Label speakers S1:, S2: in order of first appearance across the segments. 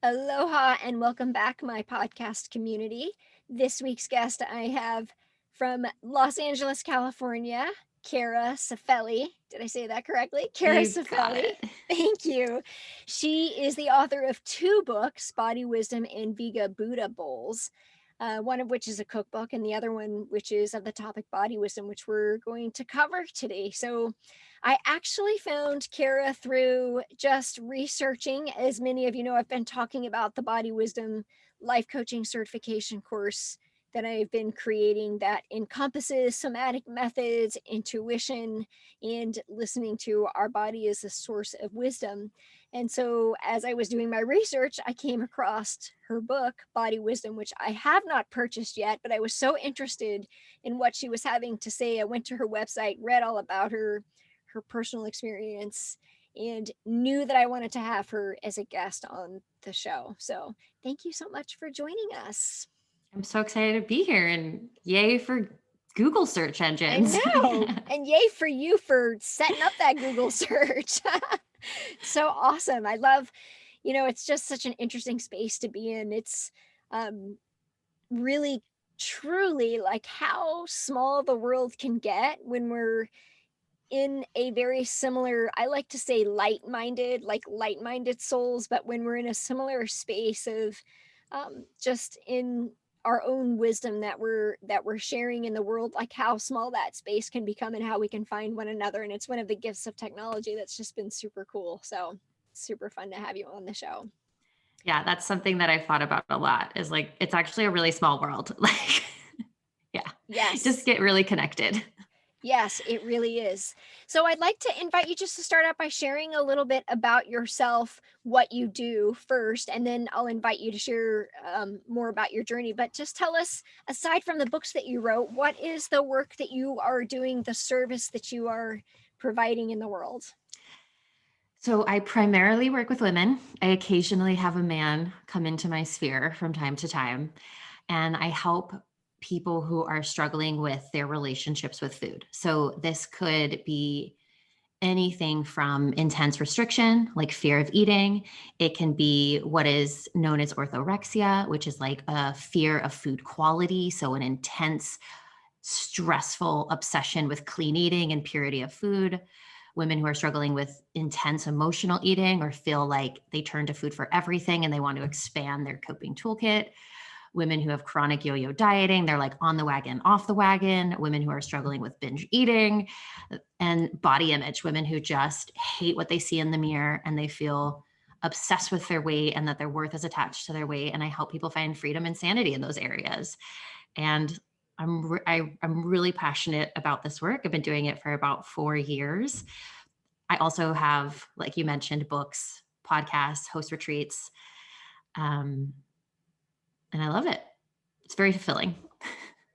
S1: Aloha and welcome back, my podcast community. This week's guest I have from Los Angeles, California, Cara Cifelli. Did I say that correctly? Cara
S2: You got
S1: Cifelli.
S2: it.
S1: Thank you. She is the author of two books, Body Wisdom and Vega Buddha Bowls, one of which is a cookbook, and the other one, which is of the topic body wisdom, which we're going to cover today. So, I actually found Cara through just researching. As many of you know, I've been talking about the Body Wisdom Life Coaching Certification course that I've been creating that encompasses somatic methods, intuition, and listening to our body as a source of wisdom. And so, as I was doing my research, I came across her book, Body Wisdom, which I have not purchased yet, but I was so interested in what she was having to say. I went to her website, read all about her personal experience, and knew that I wanted to have her as a guest on the show. So thank you so much for joining us.
S2: I'm so excited to be here and yay for Google search
S1: I
S2: engines.
S1: know. And yay for you for setting up that Google search. So awesome. I love, it's just such an interesting space to be in. It's um, really, truly like how small the world can get when we're in a very similar, I like to say light-minded souls, but when we're in a similar space of just in our own wisdom that we're sharing in the world, like how small that space can become and how we can find one another. And it's one of the gifts of technology that's just been super cool. So super fun to have you on the show.
S2: Yeah, that's something that I've thought about a lot is like, it's actually a really small world. Like, yeah, just
S1: Yes.
S2: get really connected.
S1: Yes, it really is. So I'd like to invite you just to start out by sharing a little bit about yourself, what you do first, and then I'll invite you to share more about your journey. But just tell us, aside from the books that you wrote, what is the work that you are doing, the service that you are providing in the world?
S2: So I primarily work with women. I occasionally have a man come into my sphere from time to time, and I help people who are struggling with their relationships with food. So this could be anything from intense restriction, like fear of eating. It can be what is known as orthorexia, which is like a fear of food quality. So, an intense, stressful obsession with clean eating and purity of food. Women who are struggling with intense emotional eating or feel like they turn to food for everything and they want to expand their coping toolkit. Women who have chronic yo-yo dieting, they're like on the wagon, off the wagon. Women who are struggling with binge eating, and body image, women who just hate what they see in the mirror and they feel obsessed with their weight and that their worth is attached to their weight. And I help people find freedom and sanity in those areas. And I'm really passionate about this work. I've been doing it for about 4 years. I also have, like you mentioned, books, podcasts, host retreats, um, and I love it. It's very fulfilling.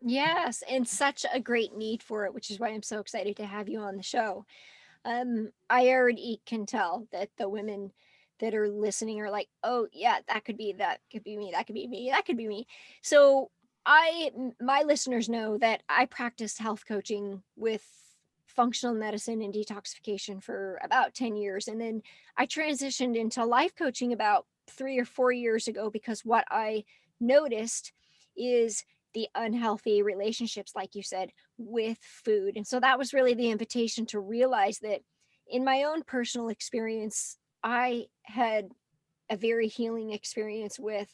S1: Yes, and such a great need for it, which is why I'm so excited to have you on the show. I already can tell that the women that are listening are like, oh yeah, that could be me, that could be me, that could be me. So my listeners know that I practiced health coaching with functional medicine and detoxification for about 10 years. And then I transitioned into life coaching about 3 or 4 years ago because what I noticed is the unhealthy relationships, like you said, with food. And so that was really the invitation to realize that in my own personal experience, I had a very healing experience with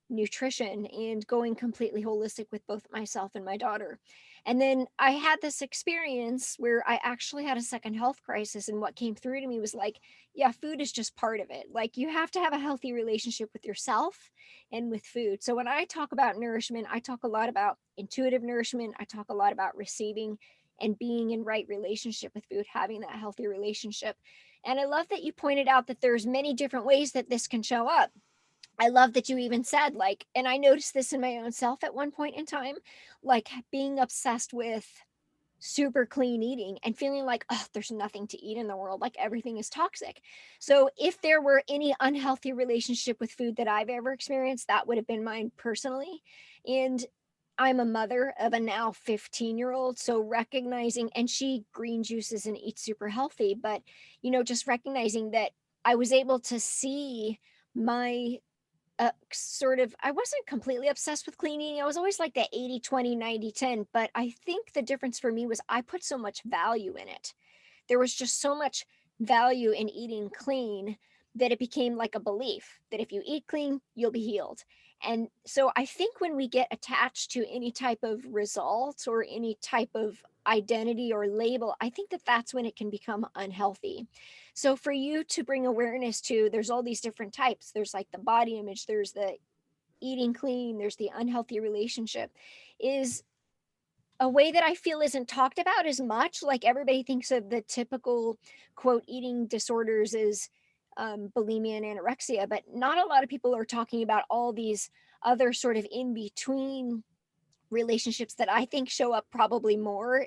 S1: nutrition and going completely holistic with both myself and my daughter. And then I had this experience where I actually had a second health crisis. And what came through to me was like, yeah, food is just part of it. Like you have to have a healthy relationship with yourself and with food. So when I talk about nourishment, I talk a lot about intuitive nourishment. I talk a lot about receiving and being in right relationship with food, having that healthy relationship. And I love that you pointed out that there's many different ways that this can show up. I love that you even said, like, and I noticed this in my own self at one point in time, like being obsessed with super clean eating and feeling like, oh, there's nothing to eat in the world, like everything is toxic. So if there were any unhealthy relationship with food that I've ever experienced, that would have been mine personally. And I'm a mother of a now 15-year-old. So recognizing, and she green juices and eats super healthy, but, just recognizing that I was able to see my sort of, I wasn't completely obsessed with clean eating. I was always like the 80-20, 90-10, but I think the difference for me was I put so much value in it. There was just so much value in eating clean that it became like a belief that if you eat clean, you'll be healed. And so I think when we get attached to any type of result or any type of identity or label, I think that that's when it can become unhealthy. So for you to bring awareness to, there's all these different types. There's like the body image, there's the eating clean, there's the unhealthy relationship, is a way that I feel isn't talked about as much. Like everybody thinks of the typical quote eating disorders as bulimia and anorexia, but not a lot of people are talking about all these other sort of in between relationships that I think show up probably more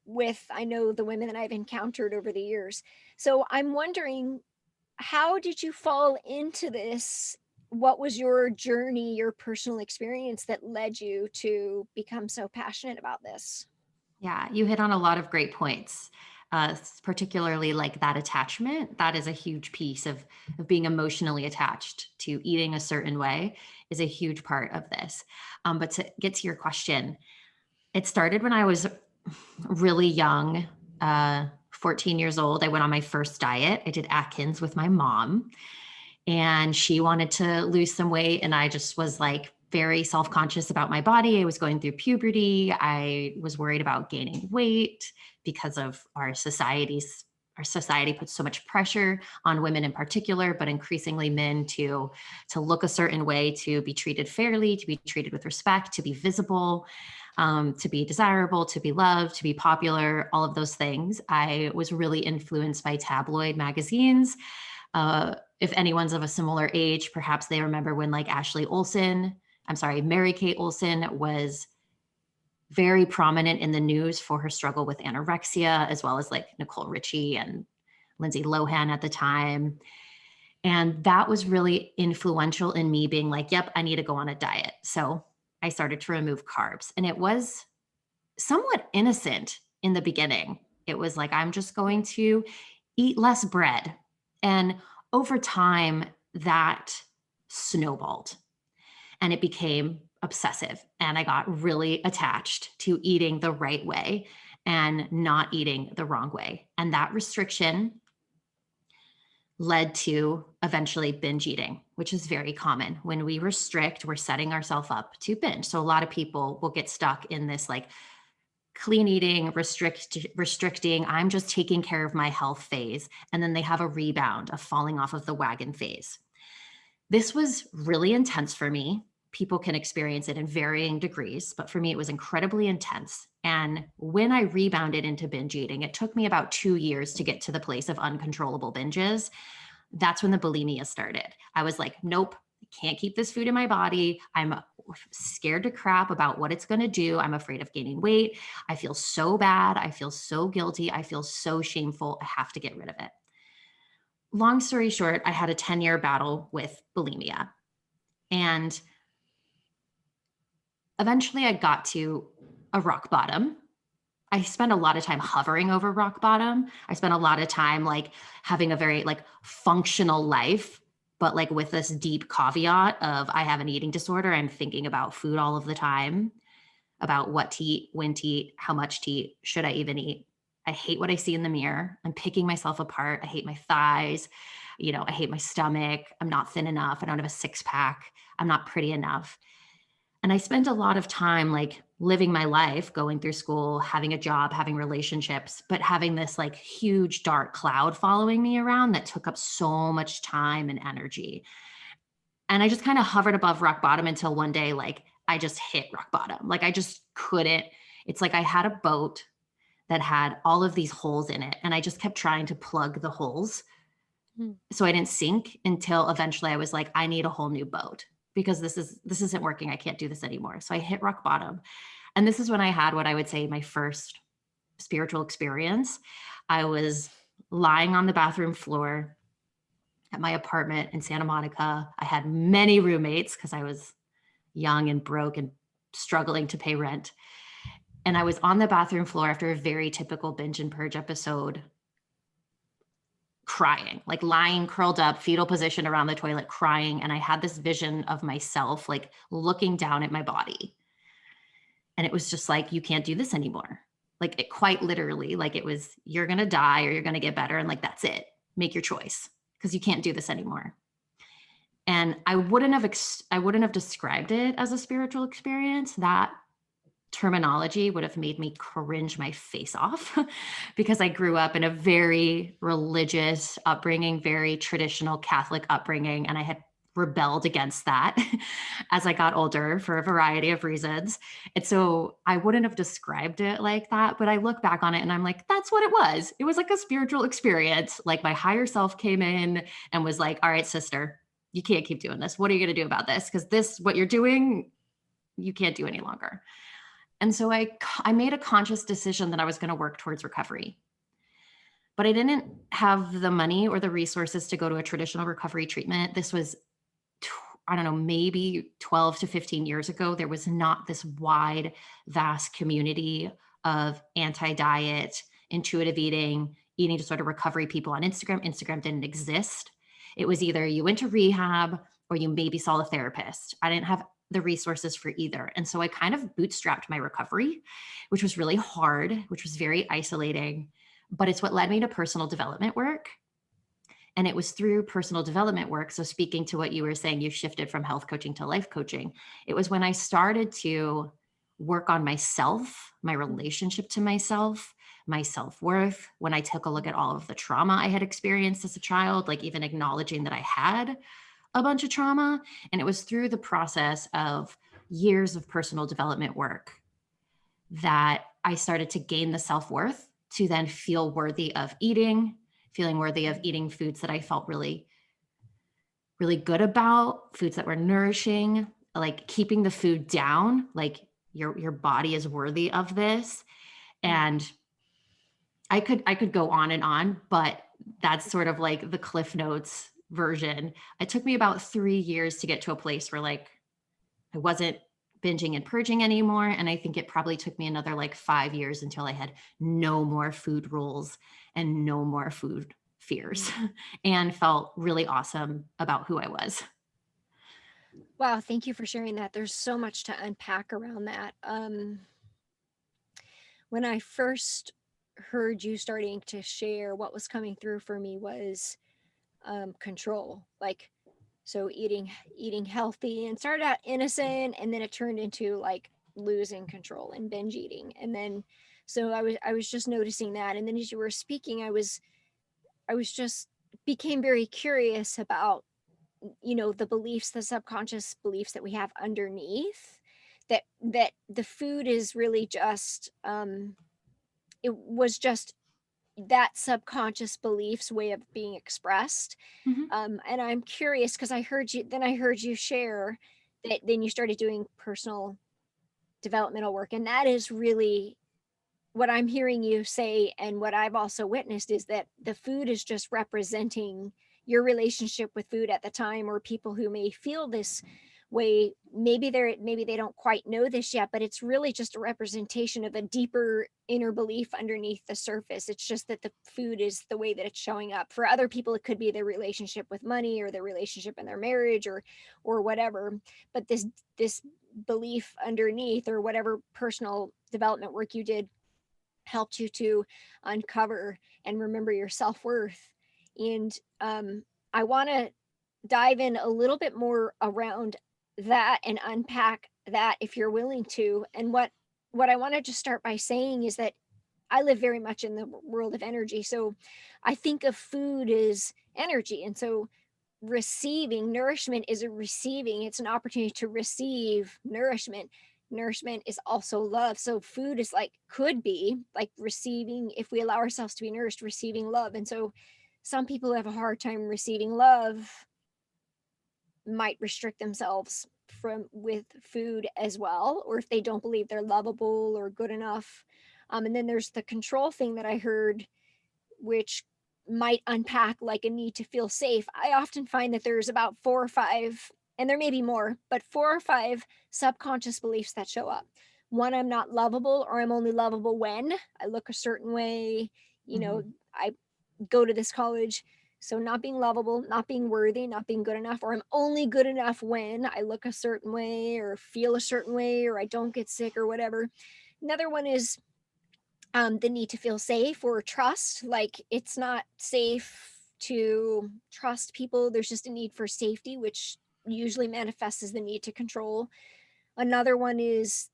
S1: with, I know, the women that I've encountered over the years. So I'm wondering, how did you fall into this? What was your journey, your personal experience that led you to become so passionate about this?
S2: Yeah, you hit on a lot of great points, particularly like that attachment. That is a huge piece of being emotionally attached to eating a certain way is a huge part of this. But to get to your question, it started when I was really young, 14 years old. I went on my first diet. I did Atkins with my mom, and she wanted to lose some weight. And I just was like very self conscious about my body. I was going through puberty. I was worried about gaining weight because of our society puts so much pressure on women in particular, but increasingly men to look a certain way, to be treated fairly, to be treated with respect, to be visible, to be desirable, to be loved, to be popular, all of those things. I was really influenced by tabloid magazines. If anyone's of a similar age, perhaps they remember when like Mary Kate Olsen was very prominent in the news for her struggle with anorexia, as well as like Nicole Richie and Lindsay Lohan at the time. And that was really influential in me being like, yep, I need to go on a diet. So I started to remove carbs. And it was somewhat innocent in the beginning. It was like, I'm just going to eat less bread. And over time, that snowballed and it became obsessive. And I got really attached to eating the right way and not eating the wrong way. And that restriction led to eventually binge eating, which is very common. When we restrict, we're setting ourselves up to binge. So a lot of people will get stuck in this like clean eating, restricting, I'm just taking care of my health phase. And then they have a rebound of falling off of the wagon phase. This was really intense for me. People can experience it in varying degrees, but for me, it was incredibly intense. And when I rebounded into binge eating, it took me about 2 years to get to the place of uncontrollable binges. That's when the bulimia started. I was like, nope, I can't keep this food in my body. I'm scared to crap about what it's going to do. I'm afraid of gaining weight. I feel so bad. I feel so guilty. I feel so shameful. I have to get rid of it. Long story short, I had a 10-year battle with bulimia. And eventually I got to a rock bottom. I spent a lot of time hovering over rock bottom. I spent a lot of time like having a very like functional life, but like with this deep caveat of I have an eating disorder. I'm thinking about food all of the time, about what to eat, when to eat, how much to eat, should I even eat? I hate what I see in the mirror. I'm picking myself apart. I hate my thighs. I hate my stomach. I'm not thin enough. I don't have a six pack. I'm not pretty enough. And I spent a lot of time like living my life, going through school, having a job, having relationships, but having this like huge dark cloud following me around that took up so much time and energy. And I just kind of hovered above rock bottom until one day, like I just hit rock bottom. Like I just couldn't. It's like I had a boat that had all of these holes in it. And I just kept trying to plug the holes
S1: Hmm.
S2: so I didn't sink until eventually I was like, I need a whole new boat because this isn't working. I can't do this anymore. So I hit rock bottom. And this is when I had what I would say my first spiritual experience. I was lying on the bathroom floor at my apartment in Santa Monica. I had many roommates because I was young and broke and struggling to pay rent. And I was on the bathroom floor after a very typical binge and purge episode, crying, like lying curled up, fetal position around the toilet, crying. And I had this vision of myself, like looking down at my body. And it was just like, you can't do this anymore. Like it quite literally, like it was, you're going to die or you're going to get better. And like, that's it. Make your choice because you can't do this anymore. And I wouldn't have described it as a spiritual experience. That terminology would have made me cringe my face off because I grew up in a very religious upbringing, very traditional Catholic upbringing, and I had rebelled against that as I got older for a variety of reasons. And so I wouldn't have described it like that, but I look back on it and I'm like, that's what it was. It was like a spiritual experience. Like my higher self came in and was like, all right, sister, you can't keep doing this. What are you going to do about this? Because this, what you're doing, you can't do any longer. And so I made a conscious decision that I was going to work towards recovery. But I didn't have the money or the resources to go to a traditional recovery treatment. This was, I don't know, maybe 12 to 15 years ago. There was not this wide, vast community of anti diet, intuitive eating, eating disorder recovery people on Instagram. Instagram didn't exist. It was either you went to rehab or you maybe saw a therapist. I didn't have the resources for either. And so I kind of bootstrapped my recovery, which was really hard, which was very isolating, but it's what led me to personal development work. And it was through personal development work. So, speaking to what you were saying, you shifted from health coaching to life coaching. It was when I started to work on myself, my relationship to myself, my self worth, when I took a look at all of the trauma I had experienced as a child, like even acknowledging that I had a bunch of trauma. And it was through the process of years of personal development work that I started to gain the self worth to then feel worthy of eating, feeling worthy of eating foods that I felt really, really good about, foods that were nourishing, like keeping the food down, like your body is worthy of this. And I could go on, but that's sort of like the Cliff Notes version. It took me about 3 years to get to a place where like I wasn't binging and purging anymore. And I think it probably took me another like 5 years until I had no more food rules and no more food fears and felt really awesome about who I was.
S1: Wow, thank you for sharing that. There's so much to unpack around that. When I first heard you starting to share, what was coming through for me was control. Like, so eating healthy and started out innocent, and then it turned into like losing control and binge eating. And then so I was just noticing that. And then as you were speaking, I was just became very curious about, the beliefs, the subconscious beliefs that we have underneath, that the food is really just it was just that subconscious beliefs way of being expressed.
S2: Mhm.
S1: And I'm curious because I heard you share that then you started doing personal developmental work, and that is really what I'm hearing you say, and what I've also witnessed is that the food is just representing your relationship with food at the time, or people who may feel this way. Maybe they don't quite know this yet, but it's really just a representation of a deeper inner belief underneath the surface. It's just that the food is the way that it's showing up. For other people, it could be their relationship with money, or their relationship in their marriage, or whatever. But this belief underneath, or whatever personal development work you did, helped you to uncover and remember your self-worth. And I want to dive in a little bit more around that and unpack that if you're willing to. And what I want to just start by saying is that I live very much in the world of energy. So I think of food as energy. And so receiving nourishment is a receiving, it's an opportunity to receive nourishment. Nourishment is also love. So food is like, could be like receiving, if we allow ourselves to be nourished, receiving love. And so some people who have a hard time receiving love might restrict themselves from with food as well, or if they don't believe they're lovable or good enough. And then there's the control thing that I heard, which might unpack like a need to feel safe. I often find that there's about 4 or 5, and there may be more, but 4 or 5 subconscious beliefs that show up. One, I'm not lovable, or I'm only lovable when I look a certain way.
S2: Mhm.
S1: I go to this college, So not being lovable, not being worthy, not being good enough, or I'm only good enough when I look a certain way or feel a certain way or I don't get sick or whatever. Another one is the need to feel safe or trust. Like it's not safe to trust people. There's just a need for safety, which usually manifests as the need to control. Another one is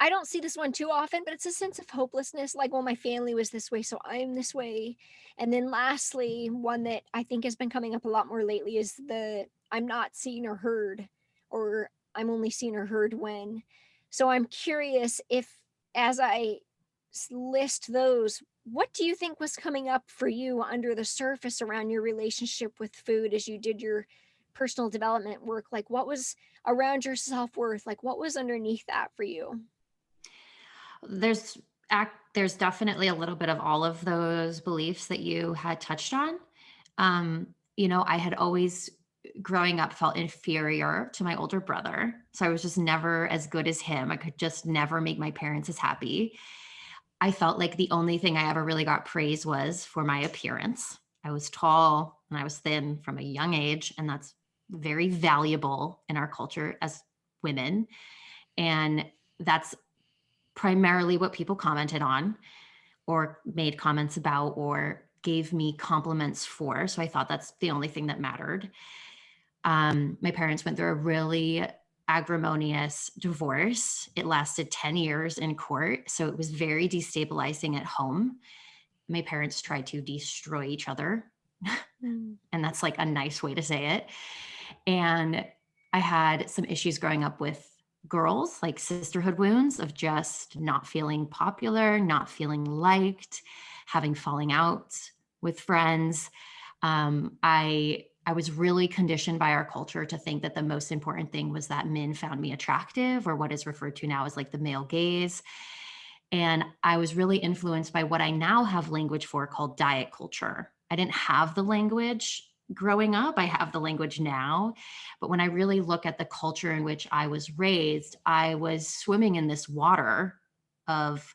S1: I don't see this one too often, but it's a sense of hopelessness. Like, well, my family was this way, so I'm this way. And then lastly, one that I think has been coming up a lot more lately is the I'm not seen or heard, or I'm only seen or heard when. So I'm curious if, as I list those, what do you think was coming up for you under the surface around your relationship with food as you did your personal development work? Like, what was around your self-worth? Like, what was underneath that for you?
S2: There's there's definitely a little bit of all of those beliefs that you had touched on. I had always growing up felt inferior to my older brother. So I was just never as good as him. I could just never make my parents as happy. I felt like the only thing I ever really got praise was for my appearance. I was tall and I was thin from a young age, and that's very valuable in our culture as women. And that's primarily what people commented on or made comments about or gave me compliments for. So I thought that's the only thing that mattered. My parents went through a really acrimonious divorce. It lasted 10 years in court. So it was very destabilizing at home. My parents tried to destroy each other.
S1: Mm.
S2: And that's like a nice way to say it. And I had some issues growing up with girls, like sisterhood wounds of just not feeling popular, not feeling liked, having falling out with friends. I was really conditioned by our culture to think that the most important thing was that men found me attractive, or what is referred to now as like the male gaze. And I was really influenced by what I now have language for called diet culture. I didn't have the language growing up, I have the language now. But when I really look at the culture in which I was raised, I was swimming in this water of,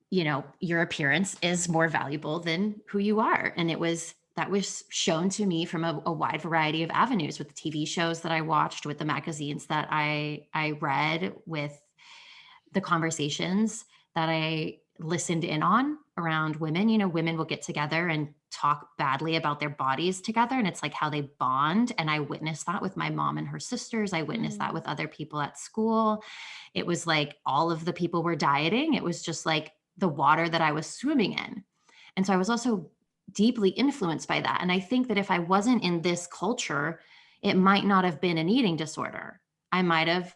S2: your appearance is more valuable than who you are. And that was shown to me from a wide variety of avenues, with the TV shows that I watched, with the magazines that I read, with the conversations that I listened in on around women. Women will get together and talk badly about their bodies together, and it's like how they bond. And I witnessed that with my mom and her sisters. I witnessed that
S1: Mm.
S2: with other people at school. It was like all of the people were dieting. It was just like the water that I was swimming in. And so I was also deeply influenced by that. And I think that if I wasn't in this culture, it might not have been an eating disorder. I might have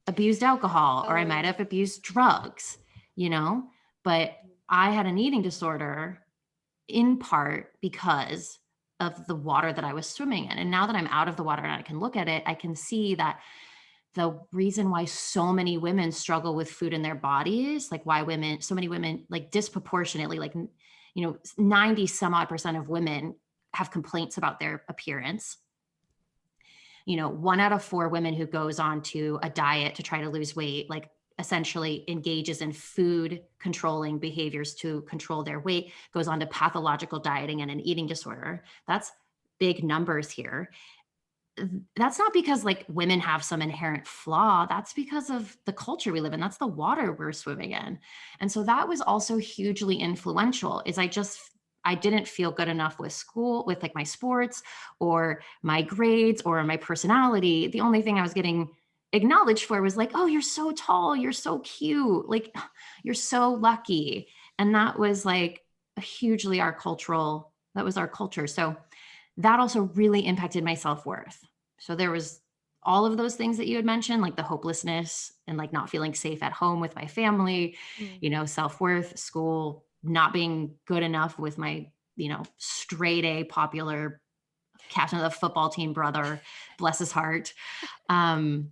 S2: abused alcohol, or I might
S1: Oh.
S2: have abused drugs, you know, but I had an eating disorder in part because of the water that I was swimming in. And now that I'm out of the water and I can look at it, I can see that the reason why so many women struggle with food in their bodies, like why so many women, like disproportionately, like, 90 some odd percent of women have complaints about their appearance. 1 out of 4 women who goes on to a diet to try to lose weight, like essentially engages in food controlling behaviors to control their weight, goes on to pathological dieting and an eating disorder. That's big numbers here. That's not because like women have some inherent flaw. That's because of the culture we live in. That's the water we're swimming in. And so that was also hugely influential. I didn't feel good enough with school, with like my sports or my grades or my personality. The only thing I was getting acknowledged for was like, oh, you're so tall, you're so cute, like you're so lucky. And that was like that was our culture. So that also really impacted my self-worth. So there was all of those things that you had mentioned, like the hopelessness and like not feeling safe at home with my family,
S1: Mm.
S2: self-worth, school, not being good enough with my, straight A popular captain of the football team brother, bless his heart. Um,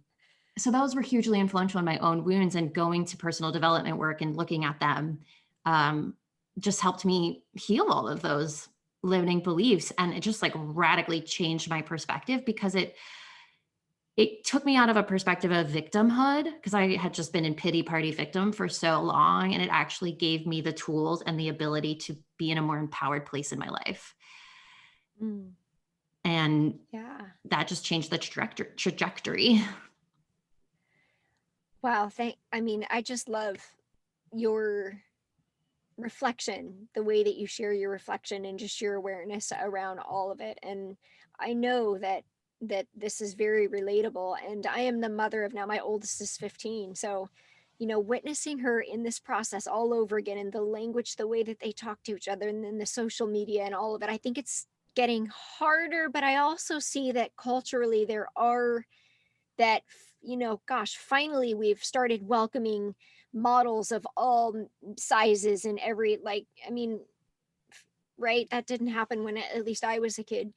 S2: so those were hugely influential in my own wounds, and going to personal development work and looking at them um, just helped me heal all of those limiting beliefs. And it just like radically changed my perspective, because it took me out of a perspective of victimhood because I had just been in pity party victim for so long. And it actually gave me the tools and the ability to be in a more empowered place in my life.
S1: Mm,
S2: And
S1: yeah.
S2: that just changed the trajectory.
S1: Wow. I mean, I just love your reflection, the way that you share your reflection and just your awareness around all of it. And I know that this is very relatable. And I am the mother of, now my oldest is 15. So, witnessing her in this process all over again, and the language, the way that they talk to each other, and then the social media and all of it, I think it's getting harder. But I also see that culturally there are that, gosh, finally we've started welcoming models of all sizes and every, like, I mean, right, that didn't happen when at least I was a kid.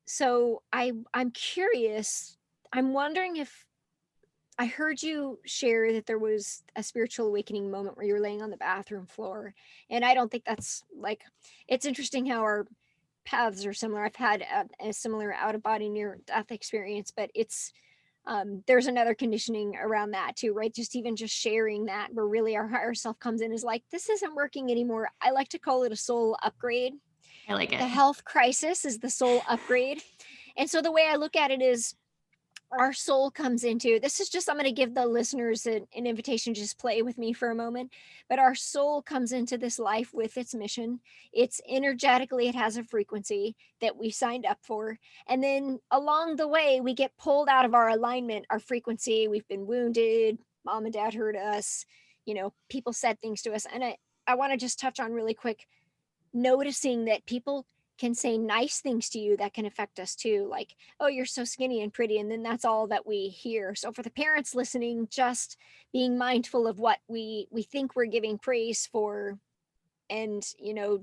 S1: So I'm curious, I'm wondering if, I heard you share that there was a spiritual awakening moment where you were laying on the bathroom floor, and I don't think that's like, it's interesting how our paths are similar. I've had a similar out of body near death experience, but it's, there's another conditioning around that too, right? Just even just sharing that, where really our higher self comes in, is like, this isn't working anymore. I like to call it a soul upgrade.
S2: I like
S1: The
S2: it.
S1: health crisis is the soul upgrade. And so the way I look at it is, our soul comes into this, is just, I'm going to give the listeners an invitation to just play with me for a moment. But our soul comes into this life with its mission. It's energetically, it has a frequency that we signed up for, and then along the way we get pulled out of our alignment, our frequency. We've been wounded, mom and dad hurt us, people said things to us. And I want to just touch on really quick, noticing that people can say nice things to you that can affect us too, like, oh, you're so skinny and pretty, and then that's all that we hear. So for the parents listening, just being mindful of what we think we're giving praise for, and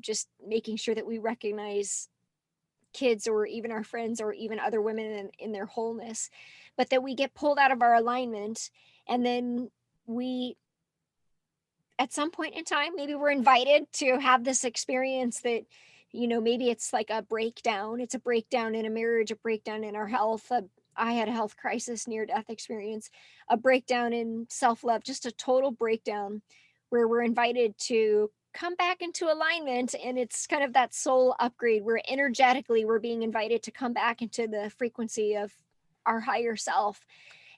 S1: just making sure that we recognize kids or even our friends or even other women in their wholeness, but that we get pulled out of our alignment. And then we, at some point in time, maybe we're invited to have this experience that, maybe it's like a breakdown. It's a breakdown in a marriage, a breakdown in our health. I had a health crisis, near death experience, a breakdown in self love, just a total breakdown, where we're invited to come back into alignment. And it's kind of that soul upgrade where energetically we're being invited to come back into the frequency of our higher self.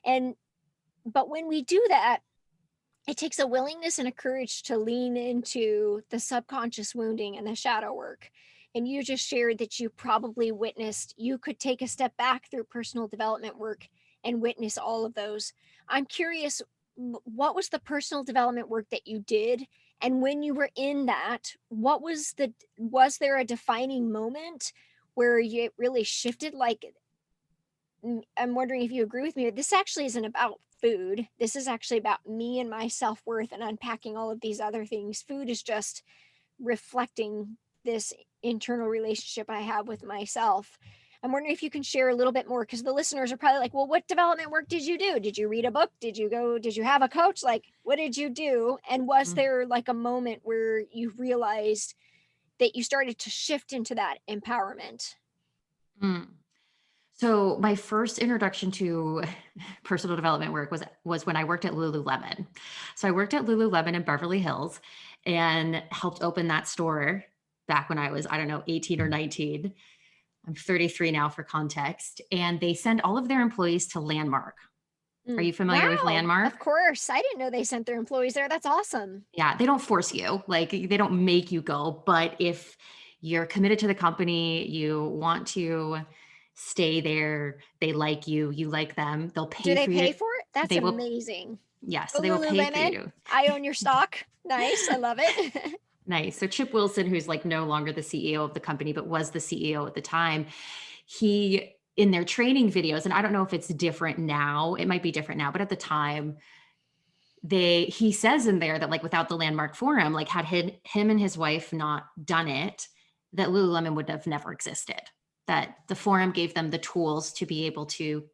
S1: And, but when we do that, it takes a willingness and a courage to lean into the subconscious wounding and the shadow work. And you just shared that you probably witnessed, you could take a step back through personal development work and witness all of those. I'm curious, what was the personal development work that you did? And when you were in that, was there a defining moment where it really shifted? Like, I'm wondering if you agree with me, but this actually isn't about food. This is actually about me and my self worth and unpacking all of these other things. Food is just reflecting this internal relationship I have with myself. I'm wondering if you can share a little bit more, because the listeners are probably like, well, what development work did you do? Did you read a book? Did you have a coach? Like, what did you do? And was there like a moment where you realized that you started to shift into that empowerment?
S2: Mm. So my first introduction to personal development work was when I worked at Lululemon. So I worked at Lululemon in Beverly Hills and helped open that store back when I was, I don't know, 18 or 19. I'm 33 now for context. And they send all of their employees to Landmark. Are you familiar with
S1: Wow,
S2: Landmark?
S1: of course. I didn't know they sent their employees there. That's awesome.
S2: Yeah, they don't force you. Like they don't make you go, but if you're committed to the company, you want to stay there, they like you like them, they'll
S1: Do
S2: pay
S1: they
S2: for you
S1: pay
S2: to
S1: for it? That's
S2: they will
S1: amazing.
S2: yeah,
S1: Go
S2: so they will pay for you
S1: Lululemon.
S2: to
S1: I own your stock. Nice. I love it.
S2: nice. So Chip Wilson, who's like no longer the CEO of the company, but was the CEO at the time, he in their training videos, and I don't know if it's different now, it might be different now, but at the time, he says in there that like without the Landmark Forum, like had him and his wife not done it, that Lululemon would have never existed. That the forum gave them the tools to be able to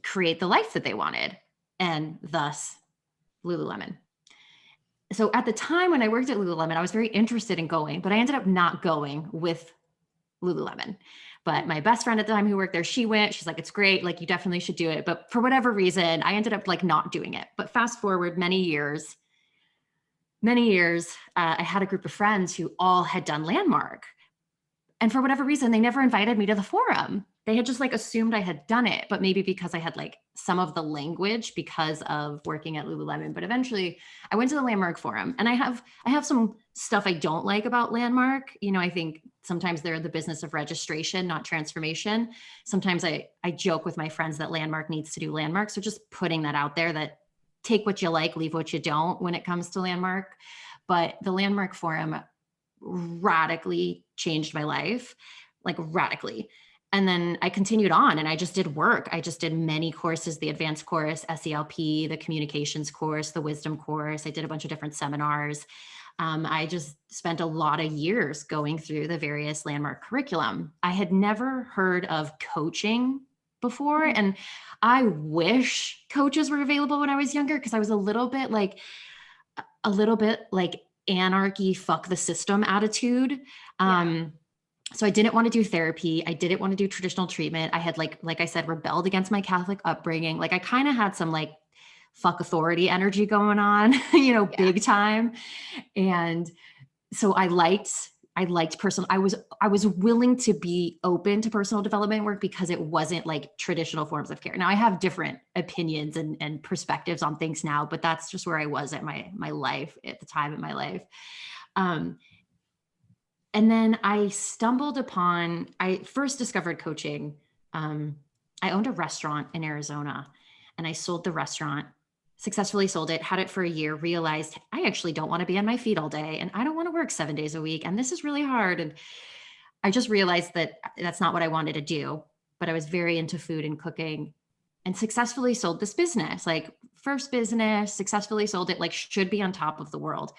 S2: create the life that they wanted, and thus Lululemon. So at the time when I worked at Lululemon, I was very interested in going, but I ended up not going with Lululemon. But my best friend at the time who worked there, she went. She's like, it's great. Like, you definitely should do it. But for whatever reason, I ended up like not doing it. But fast forward many years, I had a group of friends who all had done Landmark. And for whatever reason, they never invited me to the forum. They had just like assumed I had done it, but maybe because I had like some of the language because of working at Lululemon. But eventually I went to the Landmark forum, and I have some stuff I don't like about Landmark. You know, I think sometimes they're in the business of registration, not transformation. Sometimes I joke with my friends that Landmark needs to do Landmark. So just putting that out there, that take what you like, leave what you don't when it comes to Landmark. But the Landmark forum radically changed my life, like radically. And then I continued on and I just did work. I just did many courses, the advanced course, SELP, the communications course, the wisdom course. I did a bunch of different seminars. I just spent a lot of years going through the various Landmark curriculum. I had never heard of coaching before.
S1: Mm.
S2: And I wish coaches were available when I was younger, because I was a little bit like anarchy, fuck the system attitude.
S1: Yeah.
S2: So I didn't want to do therapy. I didn't want to do traditional treatment. I had like I said, rebelled against my Catholic upbringing. Like I kind of had some like fuck authority energy going on,
S1: Yeah.
S2: big time. And so I liked personal. I was willing to be open to personal development work because it wasn't like traditional forms of care. Now I have different opinions and perspectives on things now, but that's just where I was at my life at the time in my life. Um, and then I first discovered coaching. Um, I owned a restaurant in Arizona, and I sold the restaurant, successfully sold it, had it for a year, realized I actually don't want to be on my feet all day, and I don't want to work 7 days a week. And this is really hard. And I just realized that that's not what I wanted to do, but I was very into food and cooking, and successfully sold this business, like first business, successfully sold it, like should be on top of the world.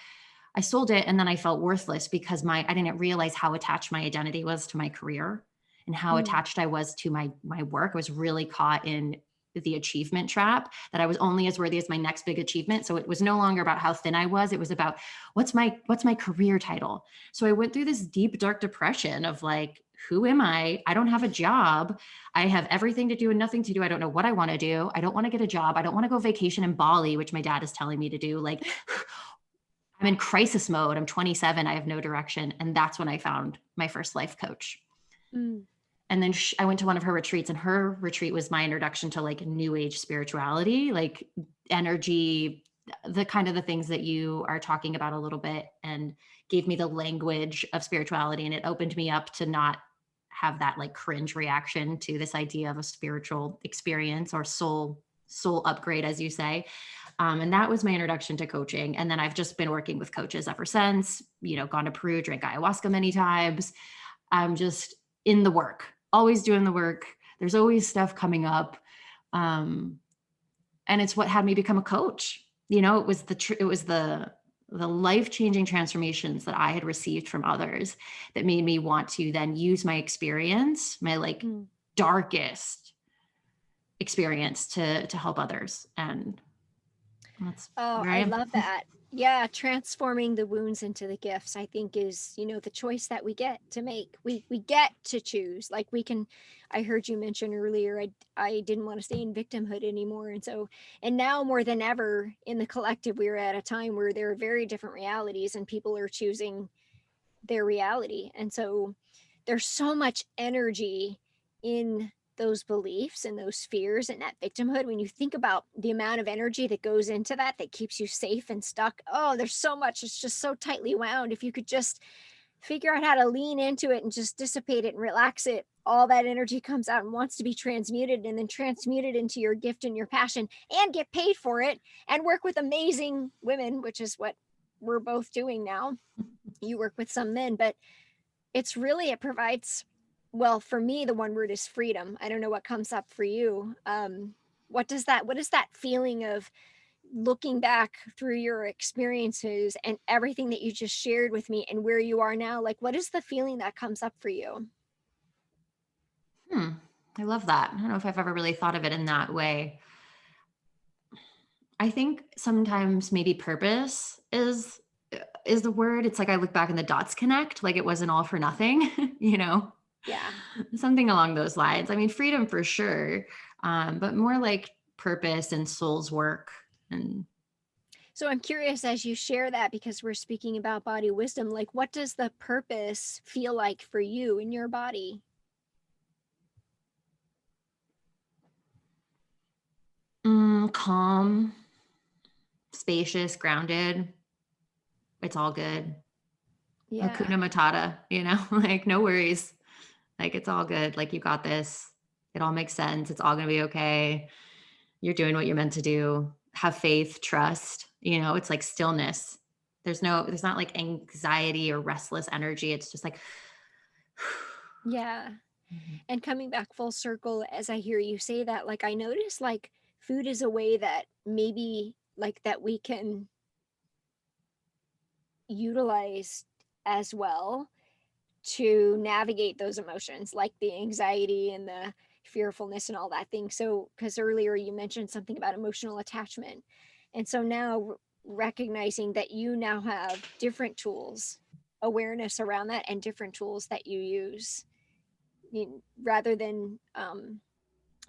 S2: I sold it, and then I felt worthless because I didn't realize how attached my identity was to my career and how
S1: Mm.
S2: attached I was to my work. I was really caught in the achievement trap, that I was only as worthy as my next big achievement. So it was no longer about how thin I was. It was about what's my career title. So I went through this deep, dark depression of like, who am I? I don't have a job. I have everything to do and nothing to do. I don't know what I want to do. I don't want to get a job. I don't want to go vacation in Bali, which my dad is telling me to do. Like, I'm in crisis mode. I'm 27. I have no direction. And that's when I found my first life coach.
S1: Mm.
S2: And then I went to one of her retreats, and her retreat was my introduction to like new age spirituality, like energy, the kind of the things that you are talking about a little bit, and gave me the language of spirituality. And it opened me up to not have that like cringe reaction to this idea of a spiritual experience or soul upgrade, as you say. And that was my introduction to coaching. And then I've just been working with coaches ever since, gone to Peru, drank ayahuasca many times. I'm just in the work, always doing the work. There's always stuff coming up. And it's what had me become a coach. It was the life-changing transformations that I had received from others that made me want to then use my experience, my like
S1: Mm.
S2: darkest experience, to help others. And that's
S1: Oh,
S2: where I
S1: I
S2: am.
S1: love that. Yeah, transforming the wounds into the gifts, I think is, the choice that we get to make. We get to choose. Like we can I heard you mention earlier I didn't want to stay in victimhood anymore. And now more than ever in the collective we're at a time where there are very different realities and people are choosing their reality. And so there's so much energy in those beliefs and those fears and that victimhood. When you think about the amount of energy that goes into that keeps you safe and stuck, oh, there's so much. It's just so tightly wound. If you could just figure out how to lean into it and just dissipate it and relax it, all that energy comes out and wants to be transmuted, and then transmuted into your gift and your passion, and get paid for it and work with amazing women, which is what we're both doing now. You work with some men, but it provides, well, for me the one word is freedom. I don't know what comes up for you. What is that feeling of looking back through your experiences and everything that you just shared with me and where you are now? Like, what is the feeling that comes up for you?
S2: Hmm. I love that. I don't know if I've ever really thought of it in that way. I think sometimes maybe purpose is the word. It's like I look back and the dots connect, like it wasn't all for nothing, you know?
S1: Yeah.
S2: Something along those lines. I mean, freedom for sure, but more like purpose and soul's work. And
S1: So I'm curious as you share that, because we're speaking about body wisdom, like what does the purpose feel like for you in your body?
S2: calm, spacious, grounded. It's all good.
S1: Yeah.
S2: Hakuna Matata, like no worries. Like it's all good. Like you got this. It all makes sense. It's all going to be okay. You're doing what you're meant to do. Have faith, trust. It's like stillness. There's not like anxiety or restless energy. It's just like,
S1: Yeah.
S2: Mhm.
S1: And coming back full circle as I hear you say that, like I notice like food is a way that maybe like that we can utilize as well to navigate those emotions, like the anxiety and the fearfulness and all that thing. So, because earlier you mentioned something about emotional attachment. And so now recognizing that you now have different tools, awareness around that, and different tools that you use, rather than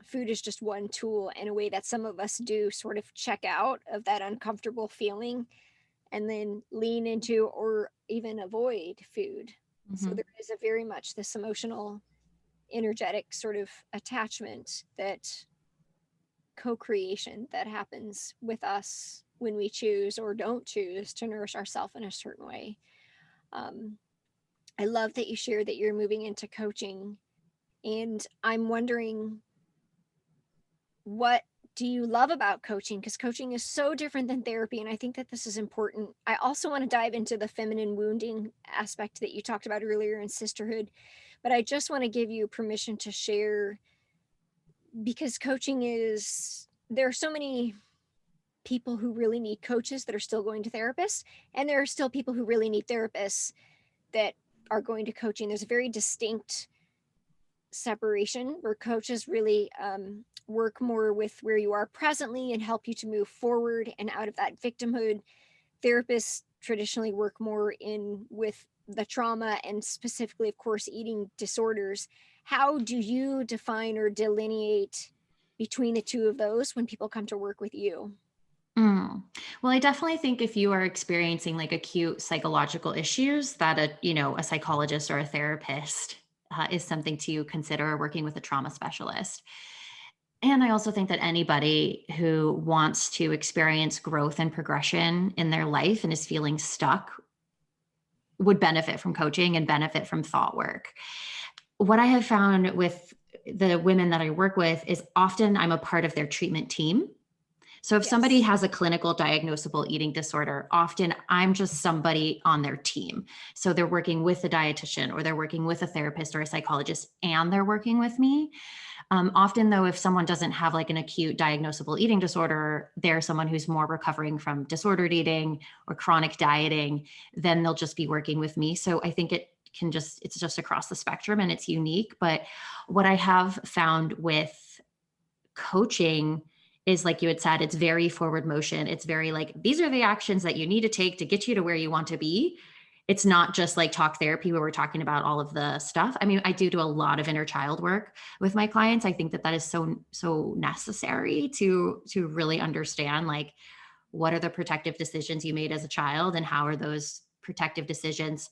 S1: food is just one tool, in a way that some of us do sort of check out of that uncomfortable feeling and then lean into or even avoid food. So
S2: Mhm.
S1: there is a very much this emotional, energetic sort of attachment, that co-creation that happens with us when we choose or don't choose to nourish ourselves in a certain way. Um, I love that you shared that you're moving into coaching, and I'm wondering, what do you love about coaching? Because coaching is so different than therapy. And I think that this is important. I also want to dive into the feminine wounding aspect that you talked about earlier in sisterhood. But I just want to give you permission to share, because coaching is, there are so many people who really need coaches that are still going to therapists. And there are still people who really need therapists that are going to coaching. There's a very distinct separation where coaches really work more with where you are presently and help you to move forward and out of that victimhood. Therapists traditionally work more in with the trauma, and specifically, of course, eating disorders. How do you define or delineate between the two of those when people come to work with you?
S2: Mm. Well, I definitely think if you are experiencing like acute psychological issues, that a psychologist or a therapist is something to consider working with a trauma specialist. And I also think that anybody who wants to experience growth and progression in their life and is feeling stuck would benefit from coaching and benefit from thought work. What I have found with the women that I work with is often I'm a part of their treatment team. So if somebody
S1: Yes.
S2: has a clinical diagnosable eating disorder, often I'm just somebody on their team. So they're working with a dietitian or they're working with a therapist or a psychologist and they're working with me. Often, though, if someone doesn't have like an acute diagnosable eating disorder, they're someone who's more recovering from disordered eating or chronic dieting, then they'll just be working with me. So I think it's just across the spectrum and it's unique. But what I have found with coaching is like you had said, it's very forward motion. It's very like, these are the actions that you need to take to get you to where you want to be. It's not just like talk therapy where we're talking about all of the stuff. I mean, I do a lot of inner child work with my clients. I think that that is so necessary to really understand like what are the protective decisions you made as a child and how are those protective decisions.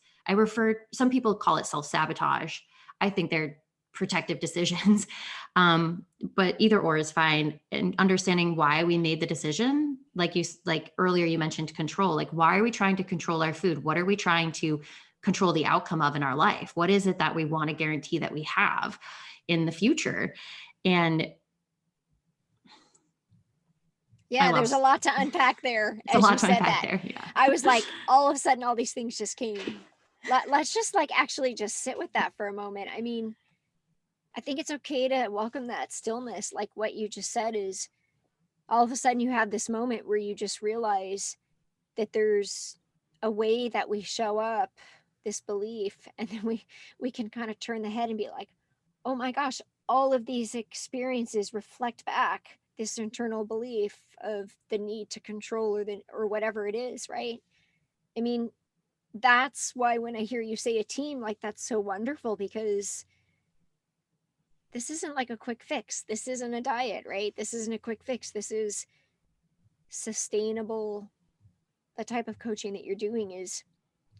S2: Some people call it self-sabotage. I think they're protective decisions. But either or is fine. And understanding why we made the decision, like earlier you mentioned control. Like why are we trying to control our food? What are we trying to control the outcome of in our life? What is it that we want to guarantee that we have in the future? And I
S1: Yeah,
S2: love
S1: there's a lot to unpack there
S2: it's a
S1: as
S2: lot
S1: you
S2: to
S1: said
S2: unpack
S1: that.
S2: there. Yeah.
S1: I was like, all of a sudden, all these things just came. Let's just like actually just sit with that for a moment. I mean, I think it's okay to welcome that stillness. Like what you just said is, all of a sudden you have this moment where you just realize that there's a way that we show up, this belief, and then we can kind of turn the head and be like, oh my gosh, all of these experiences reflect back this internal belief of the need to control, or the or whatever it is, right? I mean, that's why when I hear you say a team, like that's so wonderful, because this isn't like a quick fix. This isn't a diet, right? This isn't a quick fix. This is sustainable. The type of coaching that you're doing is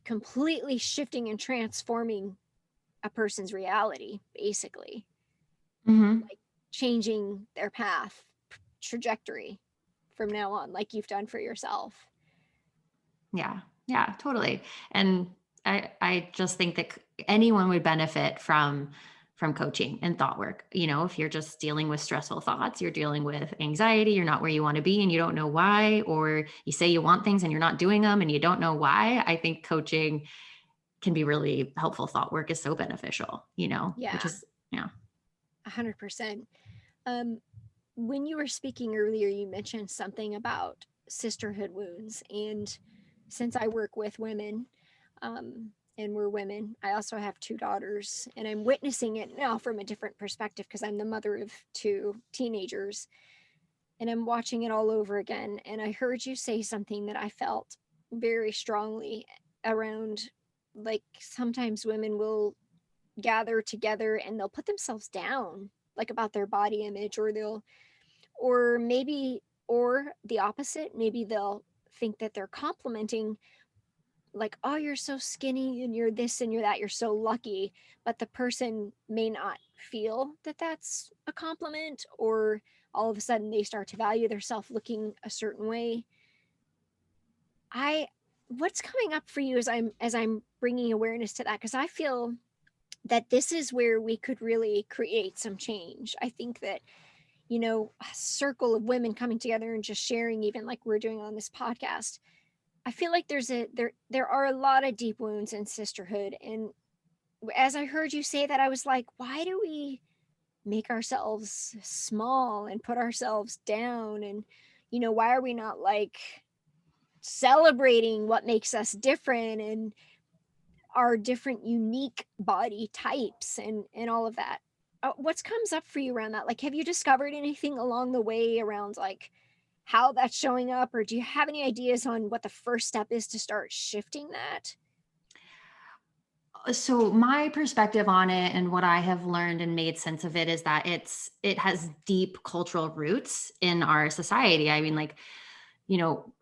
S1: completely shifting and transforming a person's reality, basically,
S2: Mhm.
S1: like changing their path, trajectory from now on, like you've done for yourself.
S2: Yeah. Yeah, totally. And I just think that anyone would benefit from coaching and thought work. You know, if you're just dealing with stressful thoughts, you're dealing with anxiety, you're not where you want to be and you don't know why, or you say you want things and you're not doing them and you don't know why. I think coaching can be really helpful. Thought work is so beneficial, which
S1: Yeah,
S2: is yeah.
S1: 100%. Um, when you were speaking earlier, you mentioned something about sisterhood wounds. And since I work with women, and we're women, I also have two daughters, and I'm witnessing it now from a different perspective because I'm the mother of two teenagers, and I'm watching it all over again. And I heard you say something that I felt very strongly around, like sometimes women will gather together and they'll put themselves down, like about their body image, or they'll, or maybe, or the opposite, maybe they'll think that they're complimenting, like, oh, you're so skinny and you're this and you're that, you're so lucky, but the person may not feel that that's a compliment, or all of a sudden they start to value their self looking a certain way. I What's coming up for you as I'm bringing awareness to that, because I feel that this is where we could really create some change. I think that, a circle of women coming together and just sharing, even like we're doing on this podcast, I feel like there are a lot of deep wounds in sisterhood. And as I heard you say that, I was like, why do we make ourselves small and put ourselves down? And why are we not like celebrating what makes us different and our different unique body types and all of that? What's comes up for you around that? Like, have you discovered anything along the way around like how that's showing up, or do you have any ideas on what the first step is to start shifting that?
S2: So my perspective on it and what I have learned and made sense of it is that it has deep cultural roots in our society. I mean, like, you know,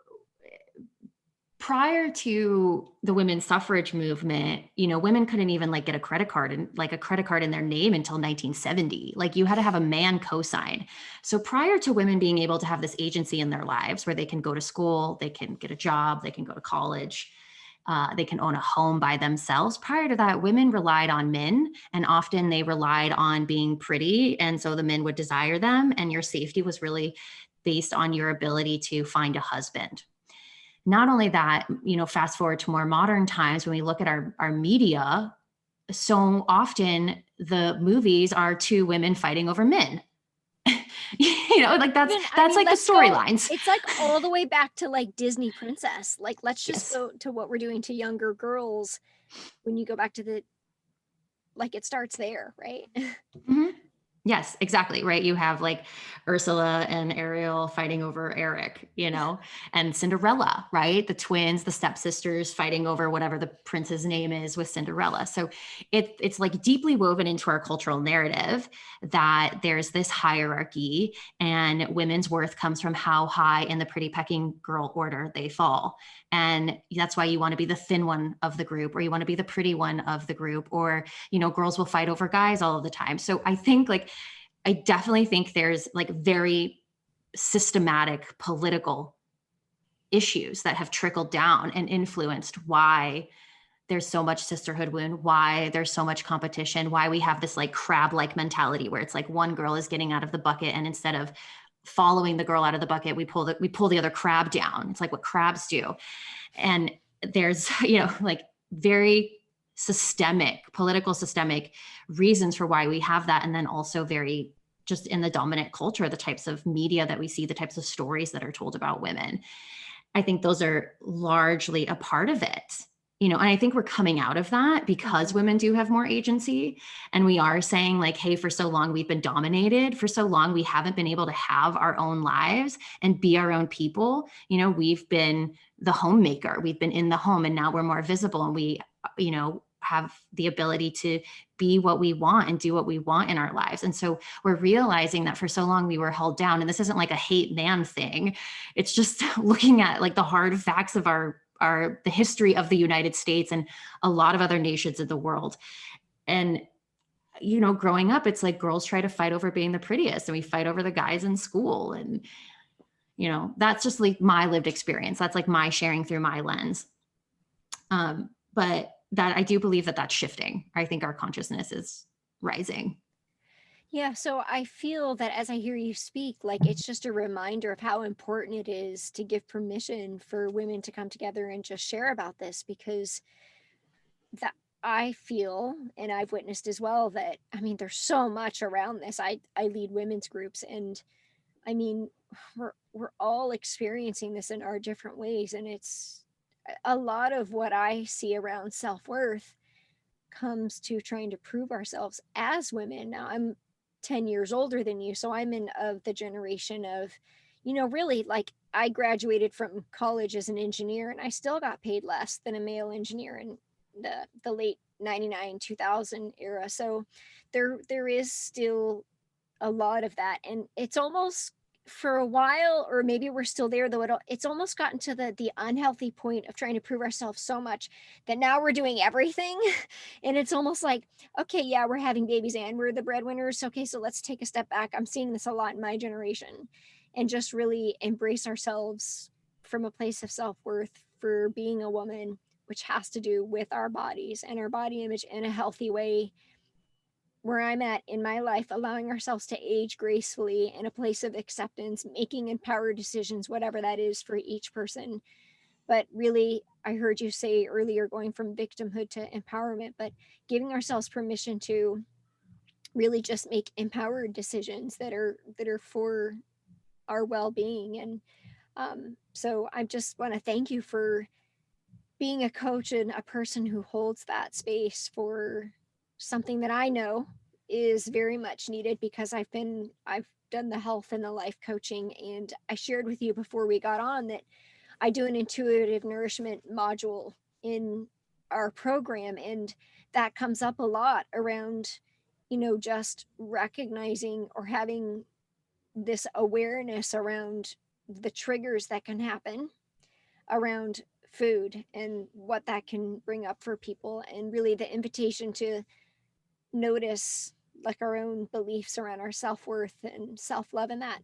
S2: prior to the women's suffrage movement, women couldn't even like get a credit card and like a credit card in their name until 1970. Like you had to have a man co-sign. So prior to women being able to have this agency in their lives where they can go to school, they can get a job, they can go to college, they can own a home by themselves. Prior to that, women relied on men, and often they relied on being pretty. And so the men would desire them, and your safety was really based on your ability to find a husband. Not only that, fast forward to more modern times when we look at our media, so often the movies are two women fighting over men. Like that's
S1: Even, I
S2: that's
S1: mean,
S2: like the
S1: let's go,
S2: storylines.
S1: it's like all the way back to like Disney princess. Like, let's just
S2: Yes.
S1: go to what we're doing to younger girls when you go back to the, like, it starts there, right?
S2: Mhm. Yes, exactly, right? You have like Ursula and Ariel fighting over Eric, and Cinderella, right? The twins, the stepsisters fighting over whatever the prince's name is with Cinderella. So it's like deeply woven into our cultural narrative that there's this hierarchy and women's worth comes from how high in the pretty pecking girl order they fall. And that's why you want to be the thin one of the group, or you want to be the pretty one of the group, or girls will fight over guys all of the time. So I definitely think there's like very systematic political issues that have trickled down and influenced why there's so much sisterhood wound, why there's so much competition, why we have this like crab like mentality where it's like one girl is getting out of the bucket, and instead of following the girl out of the bucket, we pull the other crab down. It's like what crabs do. And there's like very systemic reasons for why we have that. And then also very just in the dominant culture, the types of media that we see, the types of stories that are told about women, I think those are largely a part of it. And I think we're coming out of that because
S1: Mhm.
S2: women do have more agency. And we are saying, like, hey, for so long we've been dominated. For so long, we haven't been able to have our own lives and be our own people. We've been the homemaker, we've been in the home, and now we're more visible. And we, have the ability to be what we want and do what we want in our lives. And so we're realizing that for so long we were held down. And this isn't like a hate man thing. It's just looking at like the hard facts of the history of the United States and a lot of other nations in the world. And growing up, it's like girls try to fight over being the prettiest and we fight over the guys in school. And, that's just like my lived experience. That's like my sharing through my lens. But that I do believe that that's shifting. I think our consciousness is rising.
S1: Yeah, so I feel that as I hear you speak, like it's just a reminder of how important it is to give permission for women to come together and just share about this, because that I feel, and I've witnessed as well, that I mean there's so much around this. I lead women's groups, and I mean we're all experiencing this in our different ways, and it's a lot of what I see around self-worth comes to trying to prove ourselves as women. Now I'm 10 years older than you, so I'm in of the generation of, really, like I graduated from college as an engineer and I still got paid less than a male engineer in the late 99 2000 era. So there is still a lot of that, and it's almost, for a while, or maybe we're still there, though it's almost gotten to the unhealthy point of trying to prove ourselves so much that now we're doing everything. And it's almost like, okay, yeah, we're having babies and we're the breadwinners, okay, so let's take a step back. I'm seeing this a lot in my generation, and just really embrace ourselves from a place of self-worth for being a woman, which has to do with our bodies and our body image in a healthy way. Where I'm at in my life, allowing ourselves to age gracefully in a place of acceptance, making empowered decisions, whatever that is for each person. But really, I heard you say earlier, going from victimhood to empowerment, but giving ourselves permission to really just make empowered decisions that are for our well-being. And so I just want to thank you for being a coach and a person who holds that space for something that I know is very much needed, because I've done the health and the life coaching, and I shared with you before we got on that I do an intuitive nourishment module in our program, and that comes up a lot around, just recognizing or having this awareness around the triggers that can happen around food and what that can bring up for people, and really the invitation to notice like our own beliefs around our self-worth and self-love. And that,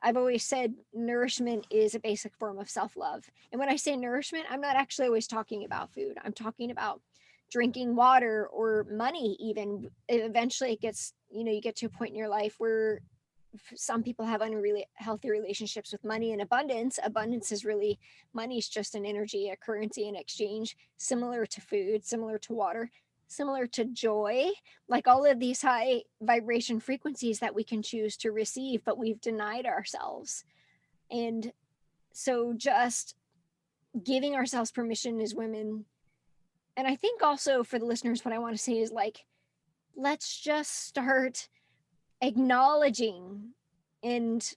S1: I've always said, nourishment is a basic form of self-love. And when I say nourishment, I'm not actually always talking about food. I'm talking about drinking water or money. Even eventually it gets, you get to a point in your life where some people have unreally healthy relationships with money and abundance is really, money is just an energy, a currency, an exchange, similar to food, similar to water, similar to joy, like all of these high vibration frequencies that we can choose to receive, but we've denied ourselves. And so just giving ourselves permission as women. And I think also for the listeners, what I want to say is like, let's just start acknowledging and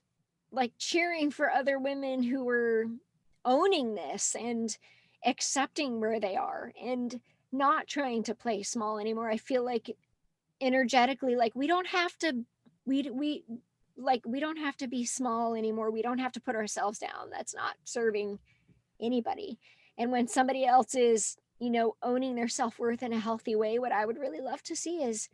S1: like cheering for other women who are owning this and accepting where they are and not trying to play small anymore. I feel like energetically, like we don't have to, we like we don't have to be small anymore. We don't have to put ourselves down. That's not serving anybody. And when somebody else is, owning their self-worth in a healthy way, what I would really love to see is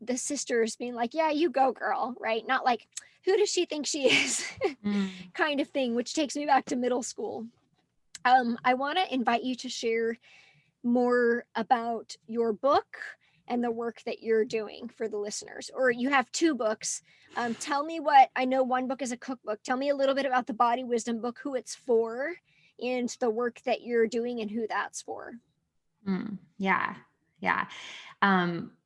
S1: the sisters being like, yeah, you go girl, right? Not like, who does she think she is?
S2: Mm.
S1: Kind of thing, which takes me back to middle school. I want to invite you to share more about your book and the work that you're doing for the listeners. Or you have two books. Tell me what, I know one book is a cookbook. Tell me a little bit about the Body Wisdom book, who it's for, and the work that you're doing and who that's for.
S2: Yeah. Yeah.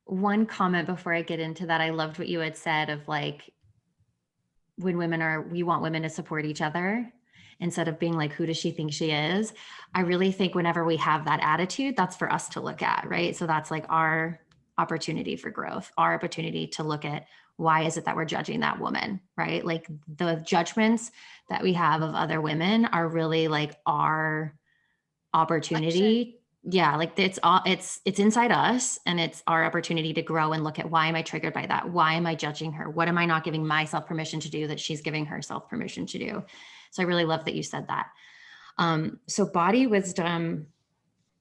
S2: One comment before I get into that, I loved what you had said of like, when we want women to support each other instead of being like, who does she think she is? I really think whenever we have that attitude, that's for us to look at, right? So that's like our opportunity for growth, our opportunity to look at why is it that we're judging that woman, right? Like the judgments that we have of other women are really like our
S1: Reflection.
S2: opportunity Yeah, like it's all it's inside us, and it's our opportunity to grow and look at, why am I triggered by that? Why am I judging her? What am I not giving myself permission to do that she's giving herself permission to do? So I really love that you said that. So body wisdom,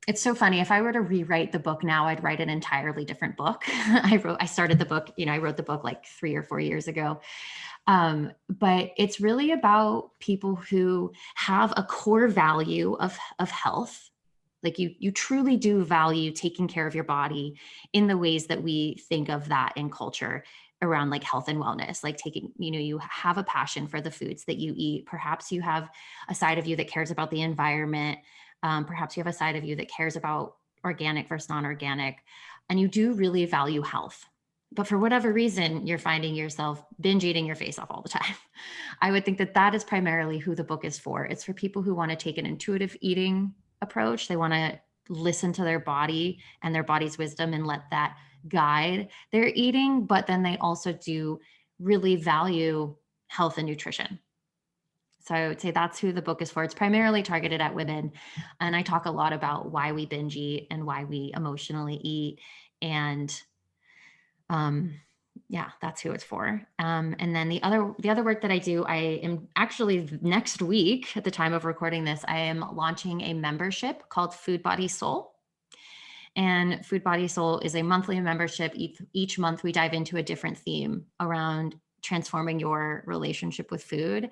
S2: it's so funny. If I were to rewrite the book now, I'd write an entirely different book. I started the book, I wrote the book like 3 or 4 years ago. But it's really about people who have a core value of health. Like you truly do value taking care of your body in the ways that we think of that in culture around like health and wellness, like taking, you have a passion for the foods that you eat. Perhaps you have a side of you that cares about the environment. Perhaps you have a side of you that cares about organic versus non-organic, and you do really value health. But for whatever reason, you're finding yourself binge eating your face off all the time. I would think that that is primarily who the book is for. It's for people who want to take an intuitive eating approach. They want to listen to their body and their body's wisdom and let that guide their eating. But then they also do really value health and nutrition. So I would say that's who the book is for. It's primarily targeted at women. And I talk a lot about why we binge eat and why we emotionally eat. And um, yeah, that's who it's for. And then the other work that I do, I am actually next week at the time of recording this, I am launching a membership called Food Body Soul. And Food Body Soul is a monthly membership. Each month we dive into a different theme around transforming your relationship with food.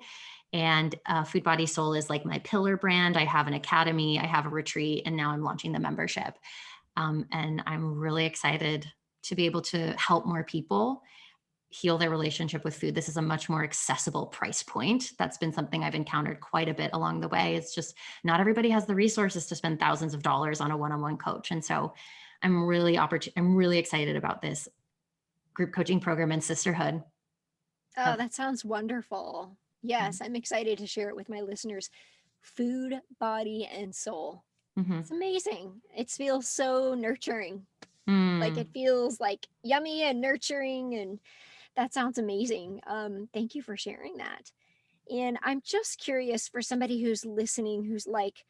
S2: And Food Body Soul is like my pillar brand. I have an academy, I have a retreat, and now I'm launching the membership. And I'm really excited to be able to help more people heal their relationship with food. This is a much more accessible price point. That's been something I've encountered quite a bit along the way. It's just not everybody has the resources to spend thousands of dollars on a one-on-one coach. And so I'm really excited about this group coaching program and sisterhood.
S1: Oh, that sounds wonderful. Yes, I'm excited to share it with my listeners. Food, body, and soul.
S2: Mm-hmm.
S1: It's amazing. It feels so nurturing. Like
S2: Mm.
S1: it feels like yummy and nurturing, and that sounds amazing. Thank you for sharing that. And I'm just curious for somebody who's listening who's like,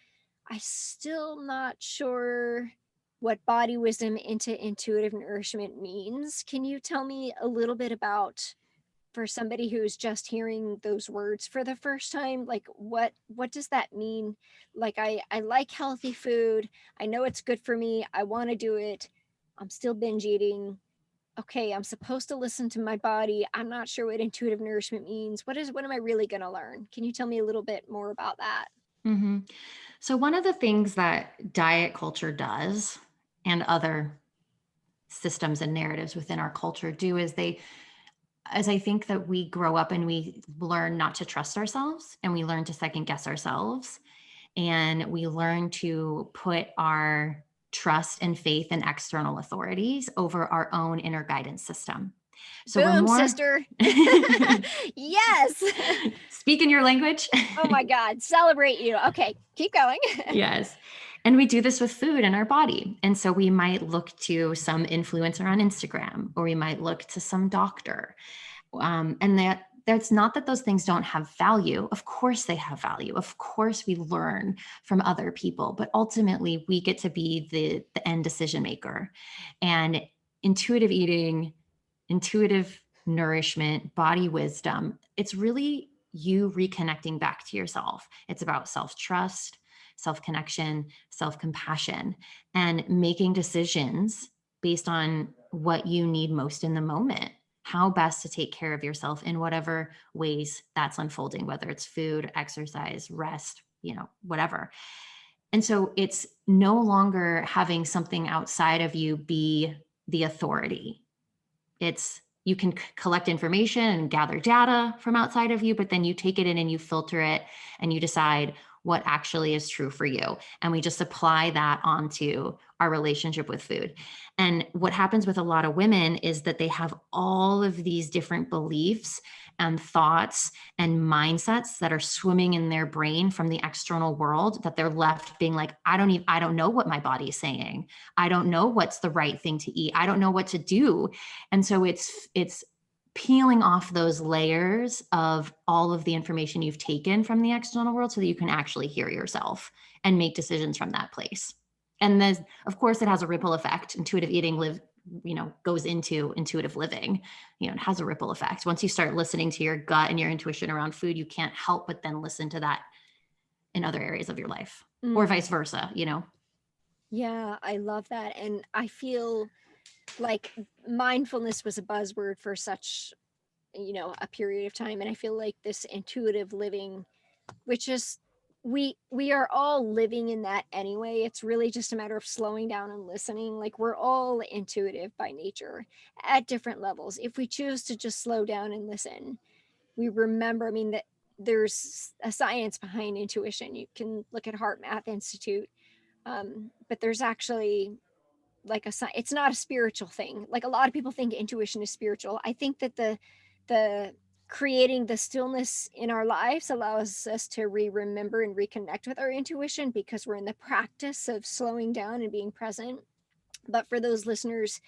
S1: I still not sure what body wisdom into intuitive nourishment means. Can you tell me a little bit about, for somebody who's just hearing those words for the first time, like what does that mean? Like I like healthy food, I know it's good for me, I want to do it, I'm still binge eating. Okay, I'm supposed to listen to my body, I'm not sure what intuitive nourishment means. What am I really going to learn? Can you tell me a little bit more about that?
S2: Mm-hmm. So one of the things that diet culture does, and other systems and narratives within our culture do, is as I think that we grow up and we learn not to trust ourselves, and we learn to second guess ourselves, and we learn to put our trust and faith in external authorities over our own inner guidance system. So we're
S1: Boom,
S2: more
S1: sister. Yes.
S2: speaking your language.
S1: Oh my god, celebrate you. Okay, keep going.
S2: Yes. And we do this with food in our body. And so we might look to some influencer on Instagram, or we might look to some doctor. And that's not that those things don't have value. Of course they have value. Of course we learn from other people, but ultimately we get to be the end decision maker. And intuitive eating, intuitive nourishment, body wisdom, it's really you reconnecting back to yourself. It's about self-trust, self-connection, self-compassion, and making decisions based on what you need most in the moment, how best to take care of yourself in whatever ways that's unfolding, whether it's food, exercise, rest, whatever. And so it's no longer having something outside of you be the authority. It's you can collect information and gather data from outside of you, but then you take it in and you filter it and you decide what actually is true for you. And we just apply that onto our relationship with food. And what happens with a lot of women is that they have all of these different beliefs and thoughts and mindsets that are swimming in their brain from the external world, that they're left being like, I don't know what my body is saying. I don't know what's the right thing to eat. I don't know what to do. And so it's peeling off those layers of all of the information you've taken from the external world so that you can actually hear yourself and make decisions from that place. And then, of course, it has a ripple effect. Intuitive eating goes into intuitive living. It has a ripple effect. Once you start listening to your gut and your intuition around food, you can't help but then listen to that in other areas of your life, or
S1: Mm.
S2: vice versa.
S1: Yeah, I love that. And I feel like mindfulness was a buzzword for such, a period of time. And I feel like this intuitive living, which is, we are all living in that anyway. It's really just a matter of slowing down and listening. Like, we're all intuitive by nature at different levels. If we choose to just slow down and listen, we remember, I mean, that there's a science behind intuition. You can look at Heart Math Institute, but there's actually like it's not a spiritual thing. Like, a lot of people think intuition is spiritual. I think that the creating the stillness in our lives allows us to remember and reconnect with our intuition, because we're in the practice of slowing down and being present. But for those listeners,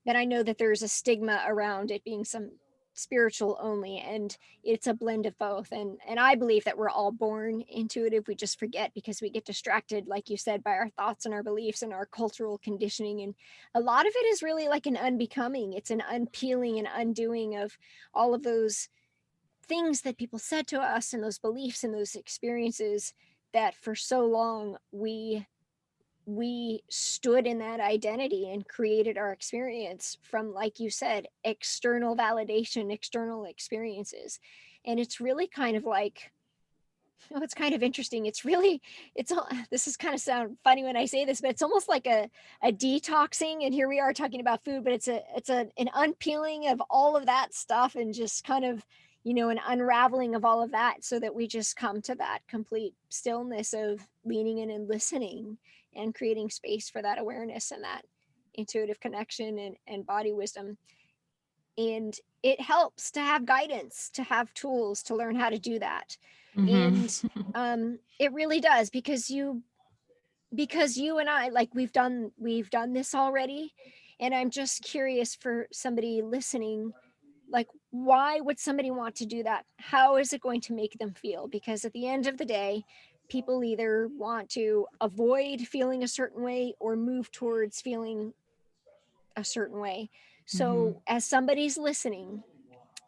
S1: that I know that there's a stigma around it being some spiritual only, and it's a blend of both. And I believe that we're all born intuitive. We just forget because we get distracted, like you said, by our thoughts and our beliefs and our cultural conditioning. And a lot of it is really like an unbecoming. It's an unpeeling and undoing of all of those things that people said to us, and those beliefs and those experiences that for so long we stood in that identity and created our experience from, like you said, external validation, external experiences. And it's really kind of like, oh, it's kind of interesting. It's really, this is kind of sound funny when I say this, but it's almost like a detoxing. And here we are talking about food, but an unpeeling of all of that stuff, and just kind of, an unraveling of all of that, so that we just come to that complete stillness of leaning in and listening, and creating space for that awareness and that intuitive connection and body wisdom. And it helps to have guidance, to have tools to learn how to do that.
S2: Hmm.
S1: And it really does, because you and I, like, we've done this already. And I'm just curious for somebody listening, like, why would somebody want to do that? How is it going to make them feel? Because at the end of the day, people either want to avoid feeling a certain way or move towards feeling a certain way.
S2: Hmm.
S1: So as somebody's listening,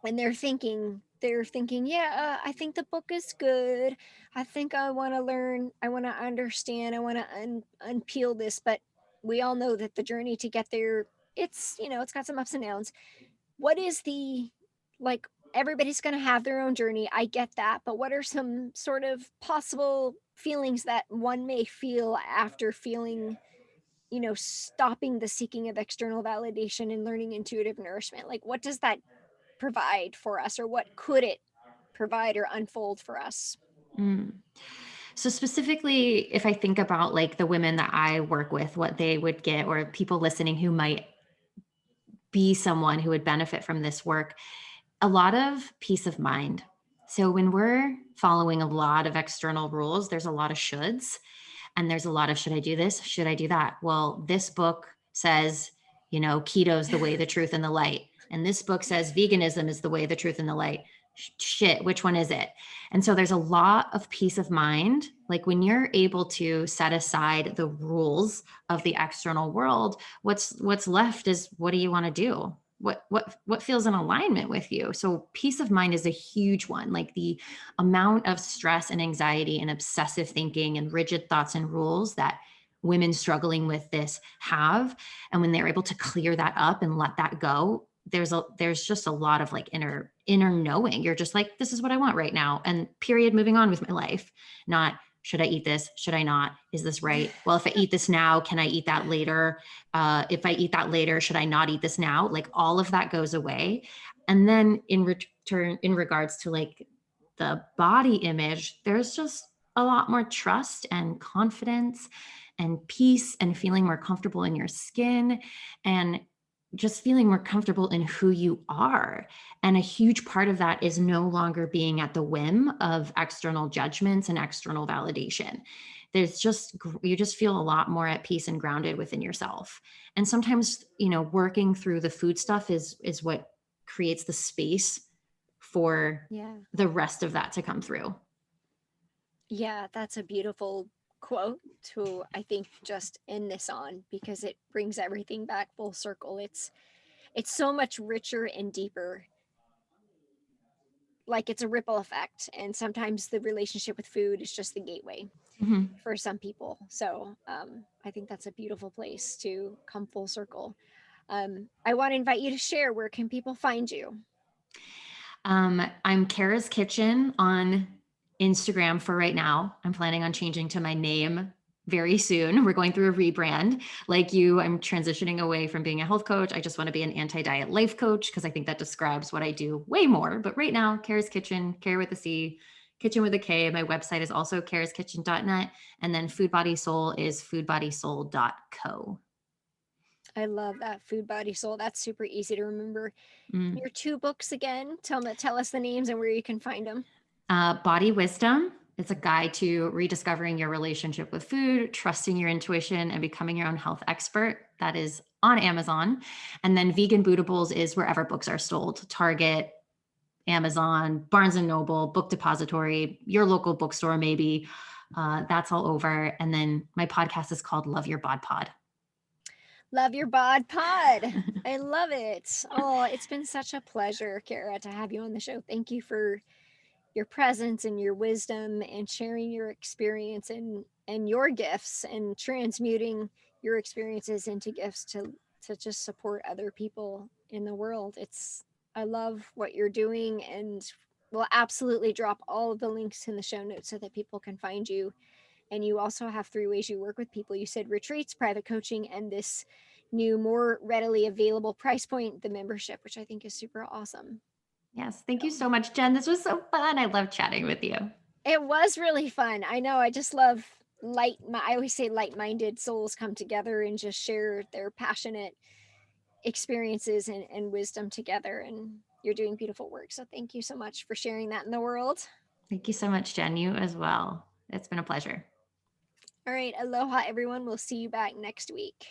S1: and they're thinking, yeah, I think the book is good. I think I want to learn, I want to understand, I want to unpeel this. But we all know that the journey to get there, it's got some ups and downs. What is the, like, everybody's going to have their own journey, I get that, but what are some sort of possible feelings that one may feel after feeling, stopping the seeking of external validation and learning intuitive nourishment? Like, what does that provide for us, or what could it provide or unfold for us?
S2: Mm. So specifically, if I think about like the women that I work with, what they would get, or people listening who might be someone who would benefit from this work, a lot of peace of mind. So when we're following a lot of external rules, there's a lot of shoulds, and there's a lot of, should I do this? Should I do that? Well, this book says, keto's the way, the truth, and the light. And this book says veganism is the way, the truth, and the light. Shit, which one is it? And so there's a lot of peace of mind. Like when you're able to set aside the rules of the external world, what's left is, what do you want to do? What feels in alignment with you? So peace of mind is a huge one. Like the amount of stress and anxiety and obsessive thinking and rigid thoughts and rules that women struggling with this have, and when they're able to clear that up and let that go, there's just a lot of like inner knowing. You're just like, this is what I want right now, and period, moving on with my life. Not, should I eat this? Should I not? Is this right? Well, if I eat this now, can I eat that later? If I eat that later, should I not eat this now? Like all of that goes away. And then in return, in regards to like the body image, there's just a lot more trust and confidence and peace and feeling more comfortable in your skin and just feeling more comfortable in who you are. And a huge part of that is no longer being at the whim of external judgments and external validation. You just feel a lot more at peace and grounded within yourself. And sometimes, working through the food stuff is what creates the space for
S1: Yeah.
S2: the rest of that to come through.
S1: Yeah, that's a beautiful quote to, I think, just end this on, because it brings everything back full circle. It's so much richer and deeper. Like, it's a ripple effect, and sometimes the relationship with food is just the gateway
S2: Mhm.
S1: for some people. So I think that's a beautiful place to come full circle. I want to invite you to share, where can people find you?
S2: I'm Cara's Kitchen on Instagram for right now. I'm planning on changing to my name very soon. We're going through a rebrand. Like you, I'm transitioning away from being a health coach. I just want to be an anti-diet life coach because I think that describes what I do way more. But right now, Cara's Kitchen, Cara with a C, Kitchen with a K. My website is also caraskitchen.net. And then Food Body Soul is foodbodysoul.co.
S1: I love that, Food Body Soul. That's super easy to remember.
S2: Mm.
S1: Your two books again. Tell us the names and where you can find them.
S2: Body Wisdom. It's a guide to rediscovering your relationship with food, trusting your intuition, and becoming your own health expert. That is on Amazon. And then Vegan Bootables is wherever books are sold: Target, Amazon, Barnes and Noble, Book Depository, your local bookstore, maybe. That's all over. And then my podcast is called Love Your Bod Pod.
S1: Love Your Bod Pod. I love it. Oh, it's been such a pleasure, Cara, to have you on the show. Thank you for your presence and your wisdom and sharing your experience and your gifts, and transmuting your experiences into gifts to just support other people in the world. It's I love what you're doing, and we'll absolutely drop all of the links in the show notes so that people can find you. And you also have three ways you work with people. You said retreats, private coaching, and this new, more readily available price point, the membership, which I think is super awesome.
S2: Yes. Thank you
S1: So
S2: so much, Jen. This was so fun. I love chatting with you.
S1: it was really fun. I know. I just love I always say light-minded souls come together and just share their passionate experiences and wisdom together. And you're doing beautiful work. So thank you so much for sharing that in the world.
S2: Thank you so much, Jen. You as well. It's been a pleasure.
S1: All right. Aloha, everyone. We'll see you back next week.